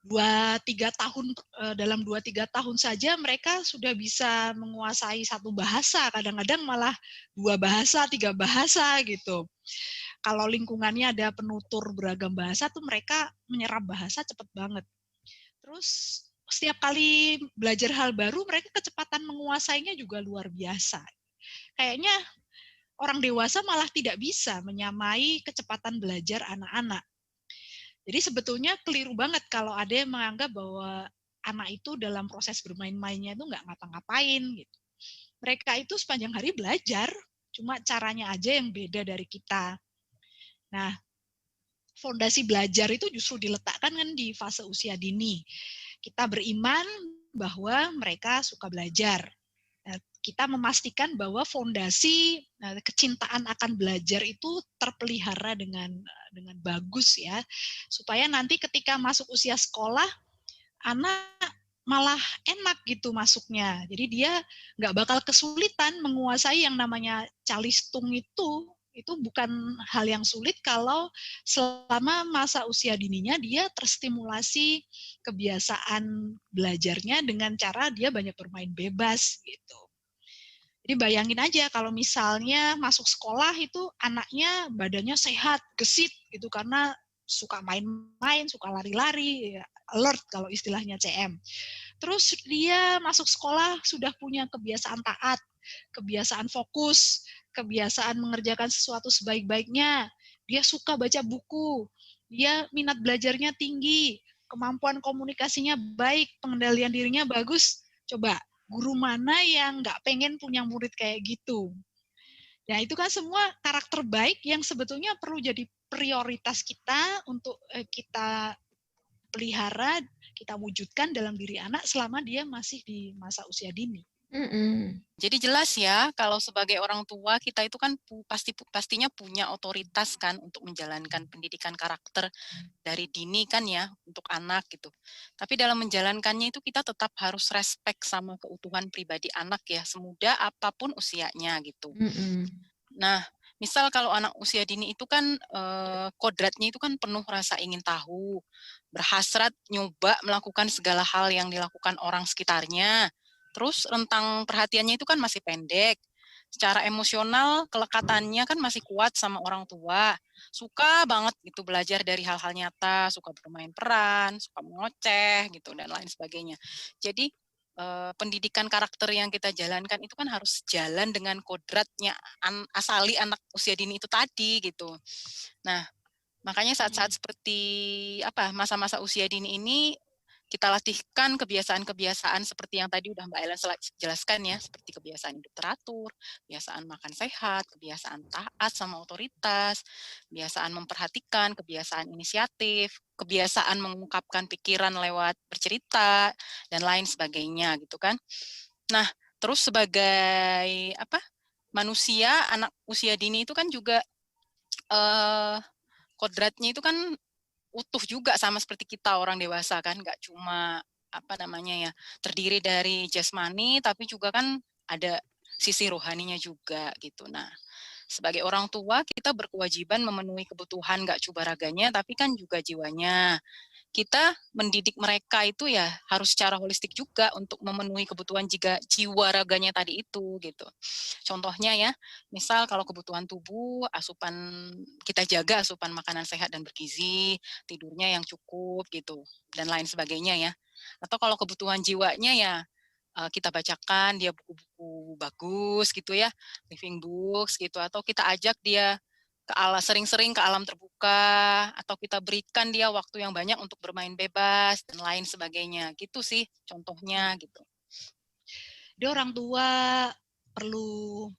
2-3 tahun, dalam 2-3 tahun saja mereka sudah bisa menguasai satu bahasa, kadang-kadang malah 2 bahasa, 3 bahasa gitu. Kalau lingkungannya ada penutur beragam bahasa tuh mereka menyerap bahasa cepat banget. Terus setiap kali belajar hal baru mereka kecepatan menguasainya juga luar biasa. Kayaknya orang dewasa malah tidak bisa menyamai kecepatan belajar anak-anak. Jadi sebetulnya keliru banget kalau ada yang menganggap bahwa anak itu dalam proses bermain-mainnya itu nggak ngapa-ngapain gitu. Mereka itu sepanjang hari belajar, Cuma caranya aja yang beda dari kita. Nah, fondasi belajar itu justru diletakkan kan di fase usia dini. Kita beriman bahwa mereka suka belajar. Kita memastikan bahwa fondasi kecintaan akan belajar itu terpelihara dengan bagus ya, supaya nanti ketika masuk usia sekolah, anak malah enak gitu masuknya. Jadi dia nggak bakal kesulitan menguasai yang namanya calistung itu bukan hal yang sulit kalau selama masa usia dininya dia terstimulasi kebiasaan belajarnya dengan cara dia banyak bermain bebas gitu. Jadi bayangin aja kalau misalnya masuk sekolah itu anaknya badannya sehat, gesit gitu karena suka main-main, suka lari-lari, alert kalau istilahnya CM. Terus dia masuk sekolah sudah punya kebiasaan taat, kebiasaan fokus, kebiasaan mengerjakan sesuatu sebaik-baiknya. Dia suka baca buku, dia minat belajarnya tinggi, kemampuan komunikasinya baik, pengendalian dirinya bagus. Coba, guru mana yang nggak pengen punya murid kayak gitu? Ya itu kan semua karakter baik yang sebetulnya perlu jadi prioritas kita untuk kita pelihara, kita wujudkan dalam diri anak selama dia masih di masa usia dini. Jadi jelas ya, kalau sebagai orang tua kita itu kan pastinya punya otoritas kan untuk menjalankan pendidikan karakter dari dini kan ya untuk anak gitu. Tapi dalam menjalankannya itu kita tetap harus respect sama keutuhan pribadi anak ya, semuda apapun usianya gitu. Nah, misal kalau anak usia dini itu kan kodratnya itu kan penuh rasa ingin tahu, berhasrat nyoba melakukan segala hal yang dilakukan orang sekitarnya. Terus rentang perhatiannya itu kan masih pendek. Secara emosional kelekatannya kan masih kuat sama orang tua. Suka banget gitu belajar dari hal-hal nyata, suka bermain peran, suka mengoceh gitu dan lain sebagainya. Jadi pendidikan karakter yang kita jalankan itu kan harus jalan dengan kodratnya asali anak usia dini itu tadi gitu. Nah, makanya saat-saat seperti masa-masa usia dini ini kita latihkan kebiasaan-kebiasaan seperti yang tadi udah Mbak Ellen jelaskan ya, seperti kebiasaan hidup teratur, kebiasaan makan sehat, kebiasaan taat sama otoritas, kebiasaan memperhatikan, kebiasaan inisiatif, kebiasaan mengungkapkan pikiran lewat bercerita, dan lain sebagainya gitu kan. Nah, terus sebagai manusia, anak usia dini itu kan juga kodratnya itu kan utuh juga sama seperti kita orang dewasa kan, nggak cuma terdiri dari jasmani tapi juga kan ada sisi rohaninya juga gitu. Nah, sebagai orang tua kita berkewajiban memenuhi kebutuhan nggak cuma raganya tapi kan juga jiwanya. Kita mendidik mereka itu ya harus secara holistik juga untuk memenuhi kebutuhan jiwa raganya tadi itu gitu. Contohnya ya, misal kalau kebutuhan tubuh, kita jaga asupan makanan sehat dan bergizi, tidurnya yang cukup gitu, dan lain sebagainya ya. Atau kalau kebutuhan jiwanya ya kita bacakan dia buku-buku bagus gitu ya, living books gitu, atau kita ajak dia sering-sering ke alam terbuka, atau kita berikan dia waktu yang banyak untuk bermain bebas dan lain sebagainya. Gitu sih contohnya gitu. Jadi orang tua perlu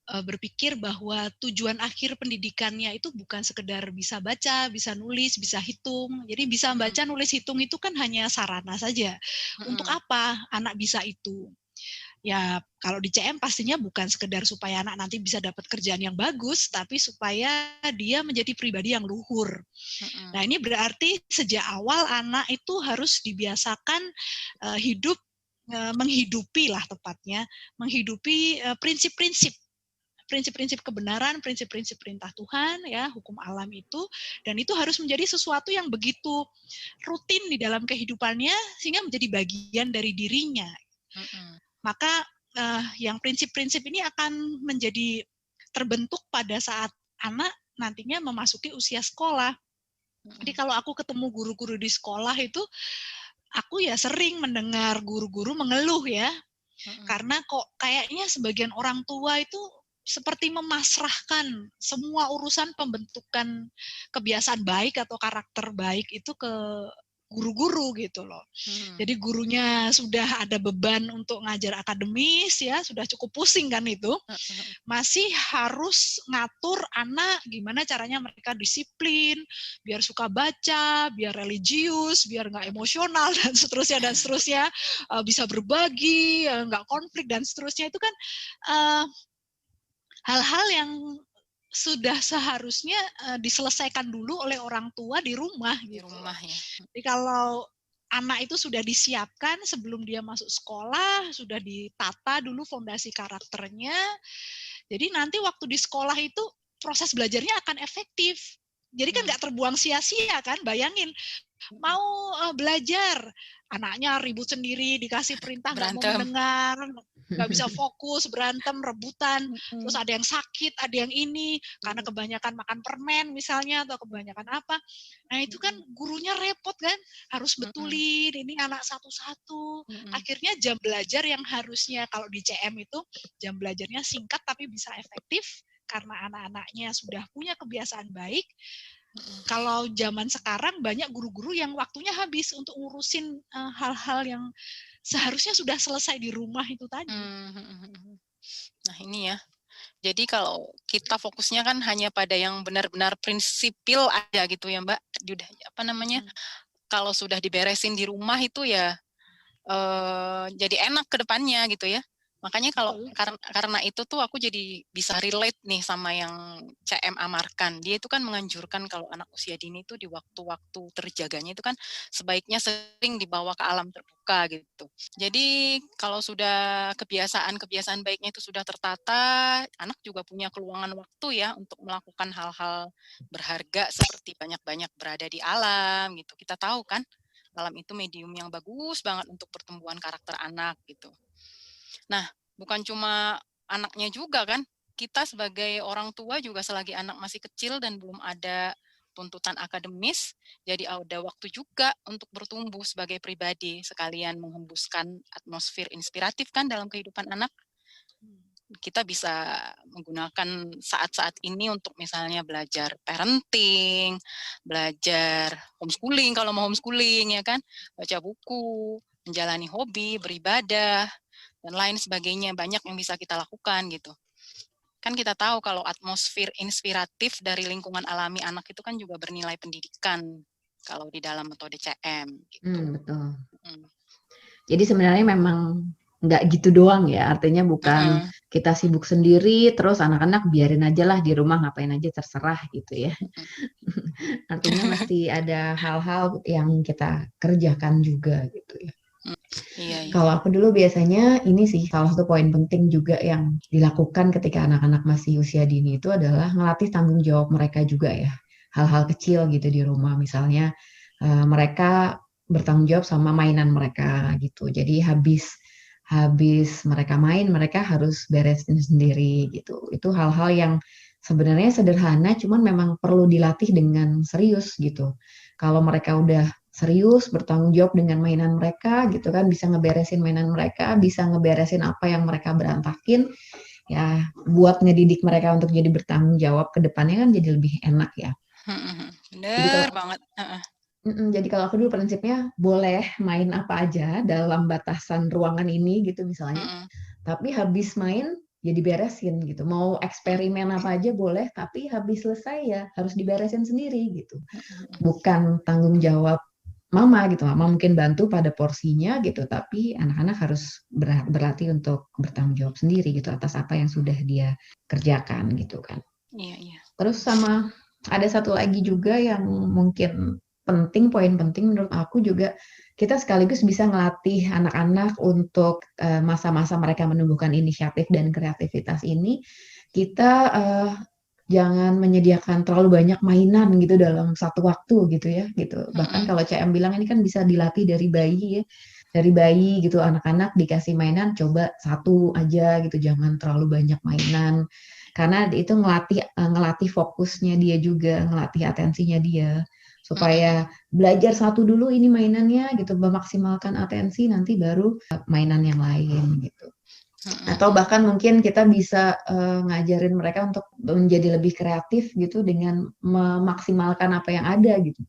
berpikir bahwa tujuan akhir pendidikannya itu bukan sekedar bisa baca, bisa nulis, bisa hitung. Jadi bisa baca, nulis, hitung itu kan hanya sarana saja. Untuk apa anak bisa itu? Ya kalau di CM pastinya bukan sekedar supaya anak nanti bisa dapat kerjaan yang bagus, tapi supaya dia menjadi pribadi yang luhur. Nah ini berarti sejak awal anak itu harus dibiasakan hidup, menghidupi lah tepatnya, menghidupi prinsip-prinsip kebenaran, prinsip-prinsip perintah Tuhan, ya hukum alam itu, dan itu harus menjadi sesuatu yang begitu rutin di dalam kehidupannya sehingga menjadi bagian dari dirinya. Maka yang prinsip-prinsip ini akan menjadi terbentuk pada saat anak nantinya memasuki usia sekolah. Jadi kalau aku ketemu guru-guru di sekolah itu, aku ya sering mendengar guru-guru mengeluh ya, karena kok kayaknya sebagian orang tua itu seperti memasrahkan semua urusan pembentukan kebiasaan baik atau karakter baik itu ke guru-guru gitu loh. Jadi gurunya sudah ada beban untuk ngajar akademis ya, sudah cukup pusing kan itu. Masih harus ngatur anak gimana caranya mereka disiplin, biar suka baca, biar religius, biar nggak emosional dan seterusnya, bisa berbagi, nggak konflik dan seterusnya. Itu kan hal-hal yang sudah seharusnya diselesaikan dulu oleh orang tua di rumah gitu. Di rumah ya. Jadi kalau anak itu sudah disiapkan sebelum dia masuk sekolah, sudah ditata dulu fondasi karakternya. Jadi nanti waktu di sekolah itu proses belajarnya akan efektif. Jadi kan nggak terbuang sia-sia kan, bayangin. Mau belajar, anaknya ribut sendiri, dikasih perintah nggak mau mendengar, nggak bisa fokus, berantem, rebutan, terus ada yang sakit, ada yang ini, karena kebanyakan makan permen misalnya, atau kebanyakan apa. Nah itu kan gurunya repot kan, harus betulin, ini anak satu-satu. Akhirnya jam belajar yang harusnya kalau di CM itu, jam belajarnya singkat tapi bisa efektif, karena anak-anaknya sudah punya kebiasaan baik. Kalau zaman sekarang banyak guru-guru yang waktunya habis untuk ngurusin hal-hal yang seharusnya sudah selesai di rumah itu tadi. Nah ini ya, jadi kalau kita fokusnya kan hanya pada yang benar-benar prinsipil aja gitu ya Mbak, udah apa namanya, kalau sudah diberesin di rumah itu ya jadi enak ke depannya gitu ya. Makanya kalau karena itu tuh aku jadi bisa relate nih sama yang CM amarkan. Dia itu kan menganjurkan kalau anak usia dini itu di waktu-waktu terjaganya itu kan sebaiknya sering dibawa ke alam terbuka gitu. Jadi kalau sudah kebiasaan baiknya itu sudah tertata, anak juga punya keluangan waktu ya untuk melakukan hal-hal berharga seperti banyak-banyak berada di alam gitu. Kita tahu kan alam itu medium yang bagus banget untuk pertumbuhan karakter anak gitu. Nah, bukan cuma anaknya juga kan, kita sebagai orang tua juga selagi anak masih kecil dan belum ada tuntutan akademis, jadi ada waktu juga untuk bertumbuh sebagai pribadi, sekalian menghembuskan atmosfer inspiratif kan dalam kehidupan anak. Kita bisa menggunakan saat-saat ini untuk misalnya belajar parenting, belajar homeschooling kalau mau homeschooling ya kan, baca buku, menjalani hobi, beribadah, dan lain sebagainya, banyak yang bisa kita lakukan gitu. Kan kita tahu kalau atmosfer inspiratif dari lingkungan alami anak itu kan juga bernilai pendidikan kalau di dalam metode CM gitu. Betul. Jadi sebenarnya memang nggak gitu doang ya, artinya bukan kita sibuk sendiri terus anak-anak biarin aja lah di rumah ngapain aja terserah gitu ya. Artinya mesti ada hal-hal yang kita kerjakan juga gitu ya. Iya. Kalau aku dulu biasanya ini sih salah satu poin penting juga yang dilakukan ketika anak-anak masih usia dini itu adalah ngelatih tanggung jawab mereka juga ya. Hal-hal kecil gitu di rumah, misalnya mereka bertanggung jawab sama mainan mereka gitu. Jadi habis mereka main, mereka harus beresin sendiri gitu. Itu hal-hal yang sebenarnya sederhana, cuman memang perlu dilatih dengan serius gitu. Kalau mereka udah serius bertanggung jawab dengan mainan mereka gitu kan, bisa ngeberesin mainan mereka, bisa ngeberesin apa yang mereka berantakin ya, buat ngedidik mereka untuk jadi bertanggung jawab ke depannya kan jadi lebih enak ya. Bener banget. Jadi kalau aku dulu prinsipnya boleh main apa aja dalam batasan ruangan ini gitu misalnya, tapi habis main ya diberesin gitu. Mau eksperimen apa aja boleh, tapi habis selesai ya harus diberesin sendiri gitu. Bukan tanggung jawab mama gitu, mama mungkin bantu pada porsinya gitu, tapi anak-anak harus berlatih untuk bertanggung jawab sendiri gitu atas apa yang sudah dia kerjakan gitu kan. Iya. Terus sama ada satu lagi juga yang mungkin penting, poin penting menurut aku juga, kita sekaligus bisa ngelatih anak-anak untuk masa-masa mereka menumbuhkan inisiatif dan kreativitas ini, kita jangan menyediakan terlalu banyak mainan gitu dalam satu waktu gitu ya gitu. Bahkan kalau CM bilang ini kan bisa dilatih dari bayi ya. Dari bayi gitu, anak-anak dikasih mainan coba satu aja gitu, jangan terlalu banyak mainan. Karena itu ngelatih fokusnya dia juga, ngelatih atensinya dia. Supaya belajar satu dulu ini mainannya gitu, memaksimalkan atensi, nanti baru mainan yang lain gitu. Atau bahkan mungkin kita bisa ngajarin mereka untuk menjadi lebih kreatif gitu dengan memaksimalkan apa yang ada gitu.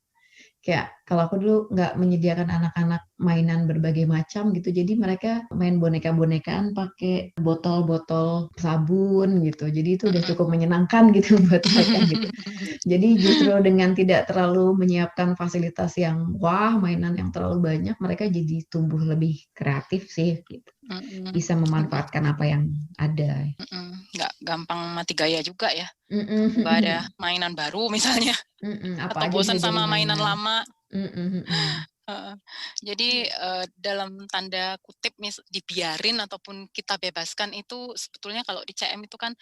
Kayak Kalau aku dulu nggak menyediakan anak-anak mainan berbagai macam gitu, jadi mereka main boneka-bonekaan pakai botol-botol sabun gitu. Jadi itu udah cukup menyenangkan gitu buat mereka gitu. Jadi justru dengan tidak terlalu menyiapkan fasilitas yang wah, mainan yang terlalu banyak, mereka jadi tumbuh lebih kreatif sih gitu. Bisa memanfaatkan apa yang ada. Nggak gampang mati gaya juga ya. Mm-mm. Kalau nggak ada mainan baru misalnya, Apa atau aja bosan bisa jadi sama mainan mainan. lama. Mm-mm. Heeh. Jadi dalam tanda kutip dibiarin ataupun kita bebaskan itu sebetulnya kalau di CM itu kan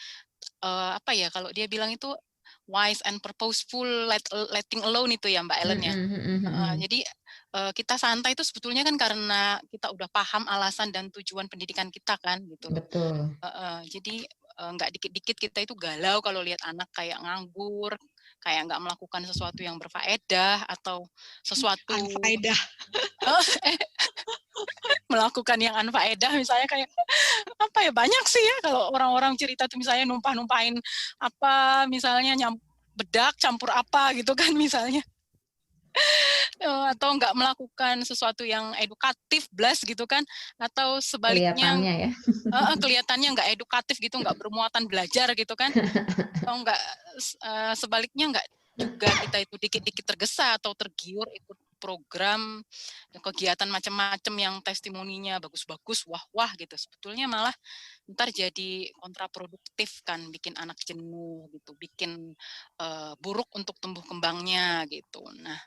apa ya, kalau dia bilang itu wise and purposeful letting alone itu ya Mbak Ellen ya. Jadi kita santai itu sebetulnya kan karena kita udah paham alasan dan tujuan pendidikan kita kan gitu loh. Betul. Jadi nggak dikit-dikit kita itu galau kalau lihat anak kayak nganggur, kayak nggak melakukan sesuatu yang berfaedah atau sesuatu Unfaedah. melakukan yang unfaedah misalnya kayak apa ya, banyak sih ya kalau orang-orang cerita tuh misalnya numpah-numpahin apa misalnya bedak campur apa gitu kan misalnya. Atau nggak melakukan sesuatu yang edukatif blas gitu kan, atau sebaliknya Kelihatannya ya. kelihatannya nggak edukatif gitu, nggak bermuatan belajar gitu kan, atau nggak sebaliknya nggak juga kita itu dikit-dikit tergesa atau tergiur ikut program kegiatan macam-macam yang testimoninya bagus-bagus, wah-wah gitu. Sebetulnya malah ntar jadi kontraproduktif kan, bikin anak jenuh gitu, bikin buruk untuk tumbuh kembangnya gitu. Nah,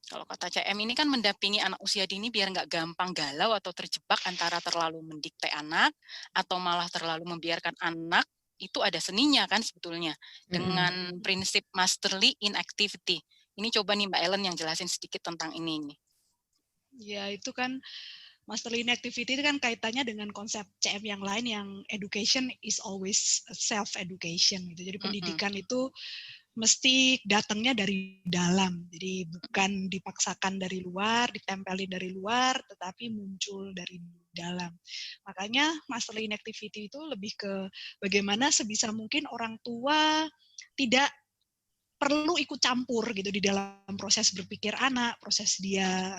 kalau kata CM ini kan mendampingi anak usia dini biar nggak gampang galau atau terjebak antara terlalu mendikte anak atau malah terlalu membiarkan anak. Itu ada seninya kan sebetulnya dengan prinsip masterly in activity. Ini coba nih Mbak Ellen yang jelasin sedikit tentang ini nih. Ya, itu kan masterly in activity itu kan kaitannya dengan konsep CM yang lain yang education is always self education gitu. Jadi pendidikan itu mesti datangnya dari dalam. Jadi bukan dipaksakan dari luar, ditempelin dari luar, tetapi muncul dari dalam. Makanya masterly in activity itu lebih ke bagaimana sebisa mungkin orang tua tidak perlu ikut campur gitu di dalam proses berpikir anak, proses dia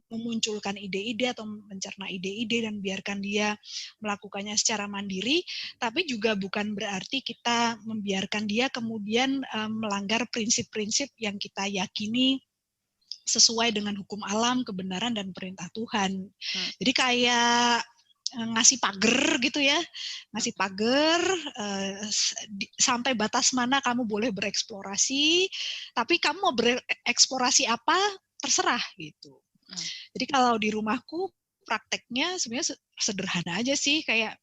memunculkan ide-ide atau mencerna ide-ide dan biarkan dia melakukannya secara mandiri, tapi juga bukan berarti kita membiarkan dia kemudian melanggar prinsip-prinsip yang kita yakini sesuai dengan hukum alam, kebenaran dan perintah Tuhan. Jadi kayak ngasih pagar gitu ya, ngasih pagar sampai batas mana kamu boleh bereksplorasi, tapi kamu mau bereksplorasi apa terserah gitu. Jadi kalau di rumahku prakteknya sebenarnya sederhana aja sih, kayak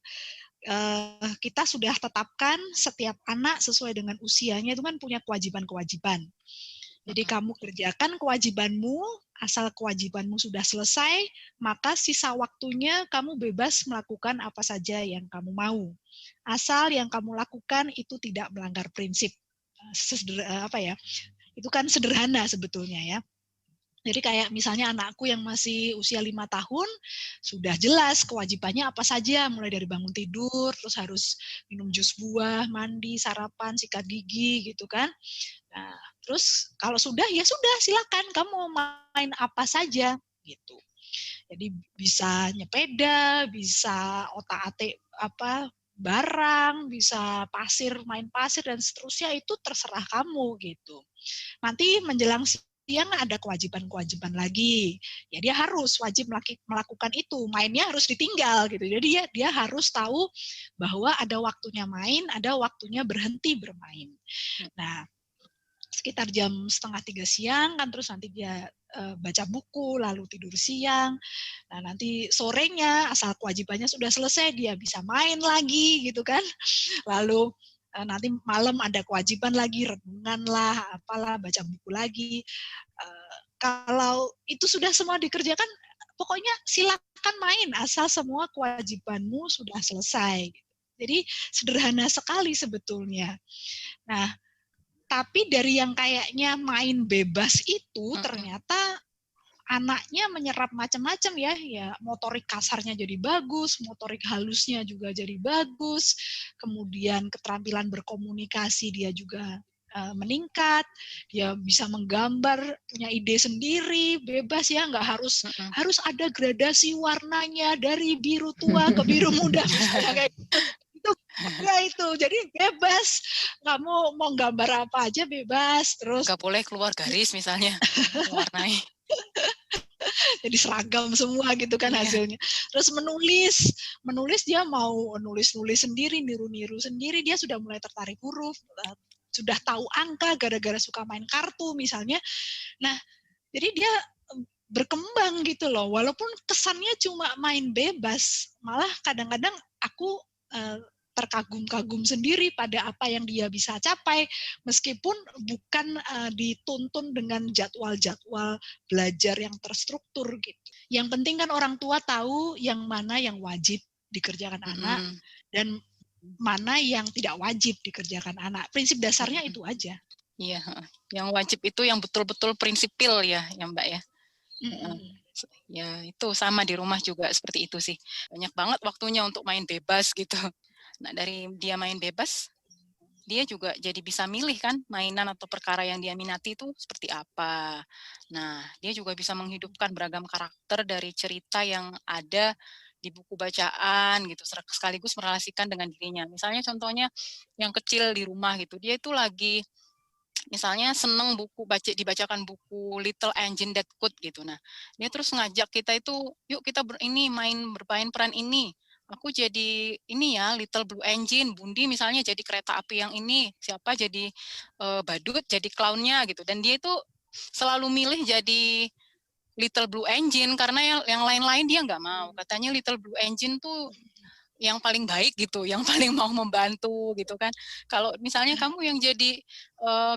kita sudah tetapkan setiap anak sesuai dengan usianya itu kan punya kewajiban-kewajiban. Jadi kamu kerjakan kewajibanmu, asal kewajibanmu sudah selesai, maka sisa waktunya kamu bebas melakukan apa saja yang kamu mau. Asal yang kamu lakukan itu tidak melanggar prinsip. Itu kan sederhana sebetulnya ya. Jadi kayak misalnya anakku yang masih usia 5 tahun, sudah jelas kewajibannya apa saja, mulai dari bangun tidur, terus harus minum jus buah, mandi, sarapan, sikat gigi gitu kan. Nah, terus kalau sudah ya sudah, silakan kamu mau main apa saja gitu. Jadi bisa nyepeda, bisa otak-atik barang, bisa main pasir dan seterusnya, itu terserah kamu gitu. Nanti menjelang siang ada kewajiban-kewajiban lagi. Ya dia harus wajib melakukan itu, mainnya harus ditinggal gitu. Jadi dia harus tahu bahwa ada waktunya main, ada waktunya berhenti bermain. Nah, sekitar jam 2:30 siang kan, terus nanti dia baca buku, lalu tidur siang. Nah, nanti sorenya asal kewajibannya sudah selesai, dia bisa main lagi gitu kan. Lalu nanti malam ada kewajiban lagi, renungan lah, apalah, baca buku lagi. Kalau itu sudah semua dikerjakan, pokoknya silakan main asal semua kewajibanmu sudah selesai. Jadi sederhana sekali sebetulnya. Nah, tapi dari yang kayaknya main bebas itu ternyata anaknya menyerap macam-macam ya, motorik kasarnya jadi bagus, motorik halusnya juga jadi bagus, kemudian keterampilan berkomunikasi dia juga meningkat, dia bisa menggambar, punya ide sendiri, bebas ya, nggak harus ada gradasi warnanya dari biru tua ke biru muda misalnya kayak gitu. Itu jadi bebas, kamu mau gambar apa aja bebas, terus Nggak boleh keluar garis misalnya, warnai. jadi seragam semua gitu kan Iya. hasilnya. Terus menulis dia mau nulis sendiri, niru sendiri, dia sudah mulai tertarik huruf, sudah tahu angka gara-gara suka main kartu misalnya. Nah, jadi dia berkembang gitu loh, walaupun kesannya cuma main bebas, malah kadang-kadang aku terkagum-kagum sendiri pada apa yang dia bisa capai, meskipun bukan dituntun dengan jadwal-jadwal belajar yang terstruktur gitu. Yang penting kan orang tua tahu yang mana yang wajib dikerjakan anak dan mana yang tidak wajib dikerjakan anak. Prinsip dasarnya itu aja. Iya, yang wajib itu yang betul-betul prinsipil ya Mbak ya. Ya itu sama di rumah juga seperti itu sih. Banyak banget waktunya untuk main bebas gitu. Nah dari dia main bebas, dia juga jadi bisa milih kan mainan atau perkara yang dia minati itu seperti apa. Nah dia juga bisa menghidupkan beragam karakter dari cerita yang ada di buku bacaan gitu, sekaligus merelasikan dengan dirinya. Misalnya contohnya yang kecil di rumah gitu, dia itu lagi misalnya seneng dibacakan buku Little Engine That Could gitu. Nah, dia terus ngajak kita itu, yuk kita bermain peran ini. Aku jadi ini ya Little Blue Engine, Bundi misalnya jadi kereta api yang ini, siapa jadi badut jadi clownnya gitu. Dan dia itu selalu milih jadi Little Blue Engine karena yang lain-lain dia nggak mau. Katanya Little Blue Engine tuh yang paling baik gitu, yang paling mau membantu gitu kan. Kalau misalnya kamu yang jadi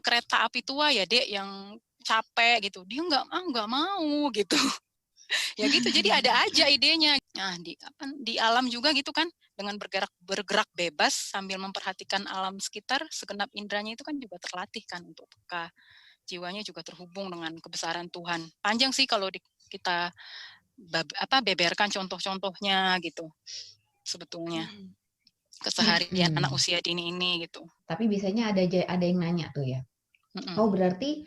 kereta api tua ya Dek, yang capek gitu, dia nggak mau gitu. Ya gitu, jadi ada aja idenya. Nah di alam juga gitu kan, dengan bergerak bebas sambil memperhatikan alam sekitar, segenap indranya itu kan juga terlatih kan untuk peka. Jiwanya juga terhubung dengan kebesaran Tuhan. Panjang sih kalau kita beberkan contoh-contohnya gitu. Sebetulnya keseharian anak usia dini ini gitu. Tapi biasanya ada yang nanya tuh ya. Oh berarti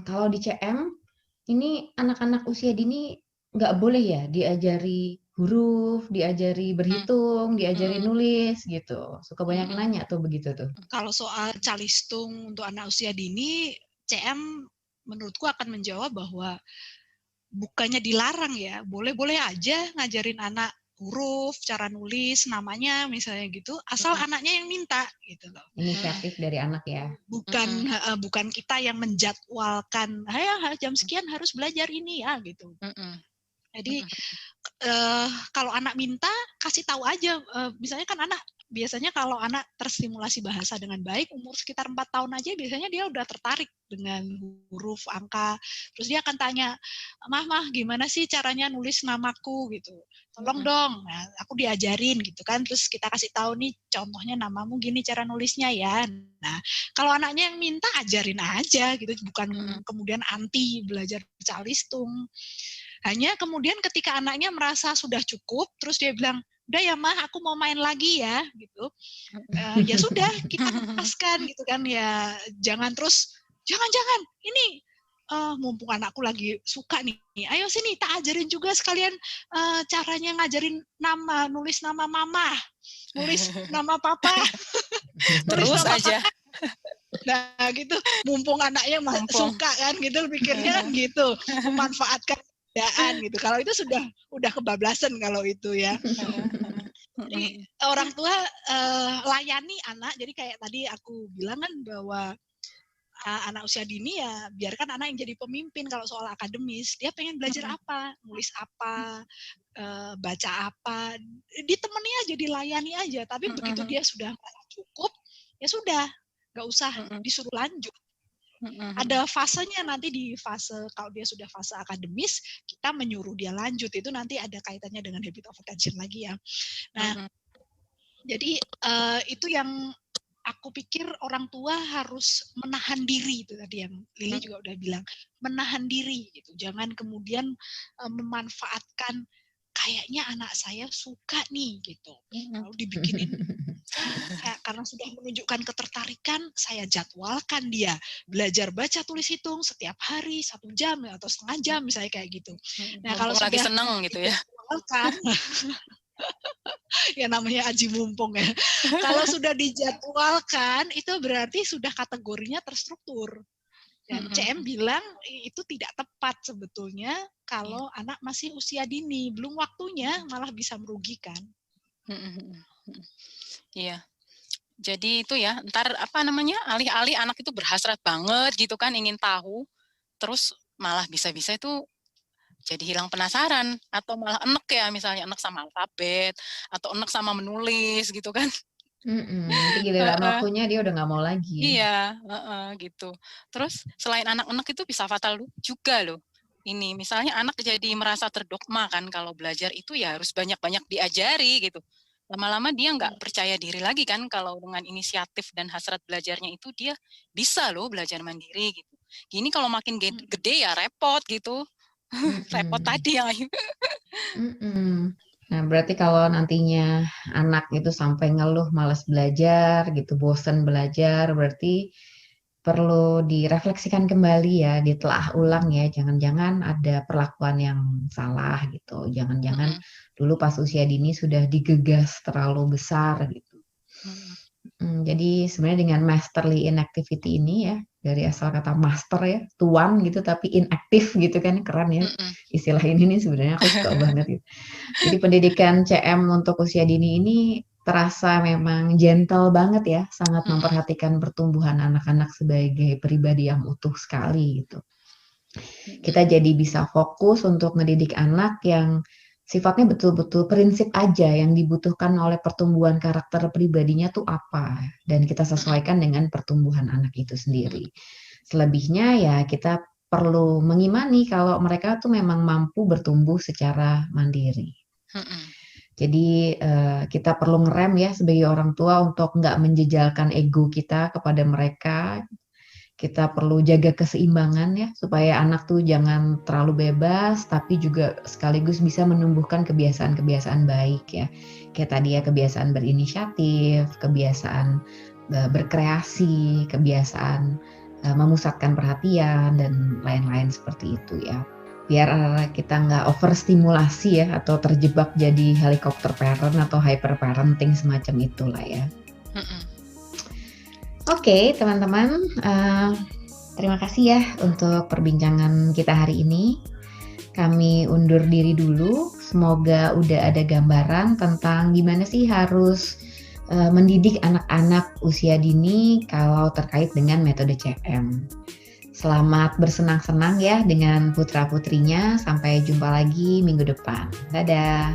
kalau di CM ini anak-anak usia dini nggak boleh ya diajari huruf, diajari berhitung, diajari nulis gitu. Suka banyak nanya tuh begitu tuh. Kalau soal calistung untuk anak usia dini, CM menurutku akan menjawab bahwa bukannya dilarang ya, boleh-boleh aja ngajarin anak huruf, cara nulis, namanya misalnya gitu, asal anaknya yang minta gitu loh. Inisiatif dari anak ya. Bukan kita yang menjadwalkan, jam sekian harus belajar ini ya gitu. Jadi kalau anak minta kasih tahu aja, misalnya kan biasanya kalau anak terstimulasi bahasa dengan baik umur sekitar 4 tahun aja biasanya dia udah tertarik dengan huruf, angka. Terus dia akan tanya, "Mah, gimana sih caranya nulis namaku?" gitu. "Tolong dong." Nah, aku diajarin gitu kan. Terus kita kasih tahu nih contohnya namamu gini cara nulisnya ya. Nah, kalau anaknya yang minta ajarin aja gitu, bukan kemudian anti belajar calistung. Hanya kemudian ketika anaknya merasa sudah cukup, terus dia bilang, udah ya Mah, aku mau main lagi ya, gitu. Ya sudah, kita lepaskan gitu kan ya. Jangan terus, jangan, ini mumpung anakku lagi suka nih, ayo sini tak ajarin juga sekalian caranya ngajarin nulis nama mama, nulis nama papa, nulis Terus nama aja. Nah gitu, mumpung anaknya suka kan gitu, pikirnya kan gitu, memanfaatkan keadaan gitu. Kalau itu udah kebablasan kalau itu ya. Jadi orang tua layani anak. Jadi kayak tadi aku bilang kan bahwa anak usia dini ya biarkan anak yang jadi pemimpin. Kalau soal akademis, dia pengen belajar apa, nulis apa, baca apa, ditemani aja, dilayani aja. Tapi begitu dia sudah cukup, ya sudah, nggak usah disuruh lanjut. Ada fasenya nanti di fase, kalau dia sudah fase akademis, kita menyuruh dia lanjut. Itu nanti ada kaitannya dengan habit of attention lagi ya. Nah, jadi itu yang aku pikir orang tua harus menahan diri, itu tadi yang Lili juga udah bilang, menahan diri gitu. Jangan kemudian memanfaatkan kayaknya anak saya suka nih gitu. Lalu dibikinin Karena sudah menunjukkan ketertarikan, saya jadwalkan dia belajar baca tulis hitung setiap hari 1 jam atau setengah jam misalnya kayak gitu. Nah, kalau Mumpung lagi sudah seneng gitu ya. dijadwalkan, ya namanya aji mumpung ya. Kalau sudah dijadwalkan, itu berarti sudah kategorinya terstruktur. Dan CM bilang itu tidak tepat sebetulnya kalau anak masih usia dini, belum waktunya malah bisa merugikan. Iya. Jadi itu ya, ntar alih-alih anak itu berhasrat banget gitu kan, ingin tahu, terus malah bisa-bisa itu jadi hilang penasaran, atau malah enek ya, misalnya enek sama alfabet, atau enek sama menulis gitu kan. Nanti giliran waktunya dia udah nggak mau lagi. Iya, gitu. Terus selain anak-anak itu bisa fatal juga loh. Ini misalnya anak jadi merasa terdogma kan, kalau belajar itu ya harus banyak-banyak diajari gitu. Lama-lama dia nggak percaya diri lagi kan, kalau dengan inisiatif dan hasrat belajarnya itu dia bisa loh belajar mandiri gitu. Gini kalau makin gede ya repot gitu. Repot tadi yang Nah, berarti kalau nantinya anak itu sampai ngeluh malas belajar gitu, bosen belajar, berarti perlu direfleksikan kembali ya, ditelaah ulang ya, jangan-jangan ada perlakuan yang salah gitu, jangan-jangan dulu pas usia dini sudah digegas terlalu besar gitu. Jadi sebenarnya dengan masterly inactivity ini ya, dari asal kata master ya, tuan gitu tapi inaktif gitu kan, keren ya istilah ini nih sebenarnya aku suka banget gitu. Jadi pendidikan CM untuk usia dini ini terasa memang gentle banget ya, sangat memperhatikan pertumbuhan anak-anak sebagai pribadi yang utuh sekali gitu. Kita jadi bisa fokus untuk ngedidik anak yang sifatnya betul-betul prinsip aja yang dibutuhkan oleh pertumbuhan karakter pribadinya tuh apa, dan kita sesuaikan dengan pertumbuhan anak itu sendiri. Selebihnya ya kita perlu mengimani kalau mereka tuh memang mampu bertumbuh secara mandiri. Jadi kita perlu ngerem ya sebagai orang tua untuk nggak menjejalkan ego kita kepada mereka. Kita perlu jaga keseimbangan ya, supaya anak tuh jangan terlalu bebas, tapi juga sekaligus bisa menumbuhkan kebiasaan-kebiasaan baik ya. Kayak tadi ya, kebiasaan berinisiatif, kebiasaan berkreasi, kebiasaan memusatkan perhatian, dan lain-lain seperti itu ya. Biar kita nggak overstimulasi ya, atau terjebak jadi helikopter parent atau hyper parenting semacam itulah ya. Oke, teman-teman, terima kasih ya untuk perbincangan kita hari ini. Kami undur diri dulu. Semoga udah ada gambaran tentang gimana sih harus mendidik anak-anak usia dini kalau terkait dengan metode CM. Selamat bersenang-senang ya dengan putra-putrinya. Sampai jumpa lagi minggu depan. Dadah.